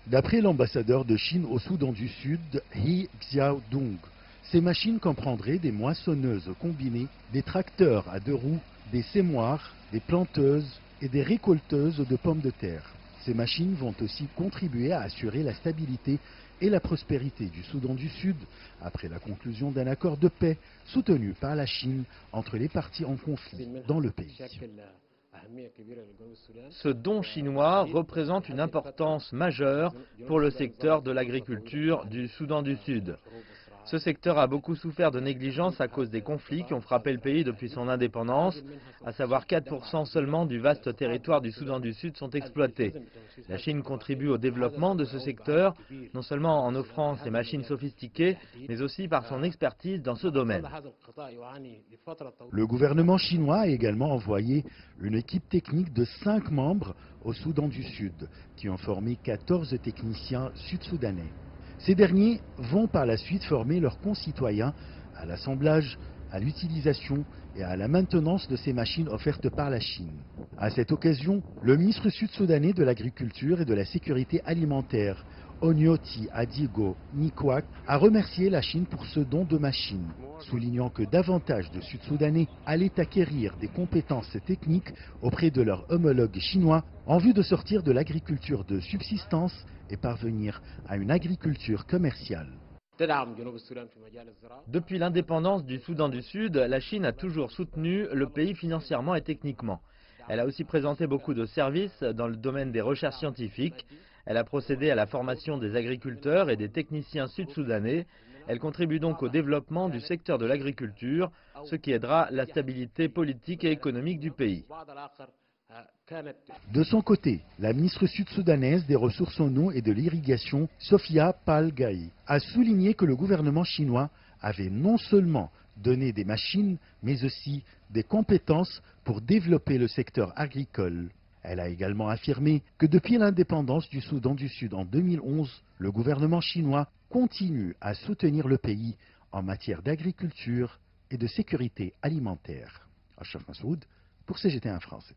D'après l'ambassadeur de Chine au Soudan du Sud, He Xiaodong, ces machines comprendraient des moissonneuses combinées, des tracteurs à 2 roues, des semoirs, des planteuses et des récolteuses de pommes de terre. Ces machines vont aussi contribuer à assurer la stabilité et la prospérité du Soudan du Sud après la conclusion d'un accord de paix soutenu par la Chine entre les parties en conflit dans le pays. Ce don chinois représente une importance majeure pour le secteur de l'agriculture du Soudan du Sud. Ce secteur a beaucoup souffert de négligence à cause des conflits qui ont frappé le pays depuis son indépendance, à savoir 4% seulement du vaste territoire du Soudan du Sud sont exploités. La Chine contribue au développement de ce secteur, non seulement en offrant ses machines sophistiquées, mais aussi par son expertise dans ce domaine. Le gouvernement chinois a également envoyé une équipe technique de 5 membres au Soudan du Sud, qui ont formé 14 techniciens sud-soudanais. Ces derniers vont par la suite former leurs concitoyens à l'assemblage, à l'utilisation et à la maintenance de ces machines offertes par la Chine. À cette occasion, le ministre sud-soudanais de l'Agriculture et de la Sécurité alimentaire, Onyoti Adigo Nikwak, a remercié la Chine pour ce don de machines, soulignant que davantage de Sud-Soudanais allaient acquérir des compétences techniques auprès de leurs homologues chinois en vue de sortir de l'agriculture de subsistance et parvenir à une agriculture commerciale. Depuis l'indépendance du Soudan du Sud, la Chine a toujours soutenu le pays financièrement et techniquement. Elle a aussi présenté beaucoup de services dans le domaine des recherches scientifiques. Elle a procédé à la formation des agriculteurs et des techniciens sud-soudanais. Elle contribue donc au développement du secteur de l'agriculture, ce qui aidera la stabilité politique et économique du pays. De son côté, la ministre sud-soudanaise des Ressources en eau et de l'irrigation, Sophia Palgai, a souligné que le gouvernement chinois avait non seulement donné des machines, mais aussi des compétences pour développer le secteur agricole. Elle a également affirmé que depuis l'indépendance du Soudan du Sud en 2011, le gouvernement chinois continue à soutenir le pays en matière d'agriculture et de sécurité alimentaire. Ashraf Massoud pour CGT1 français.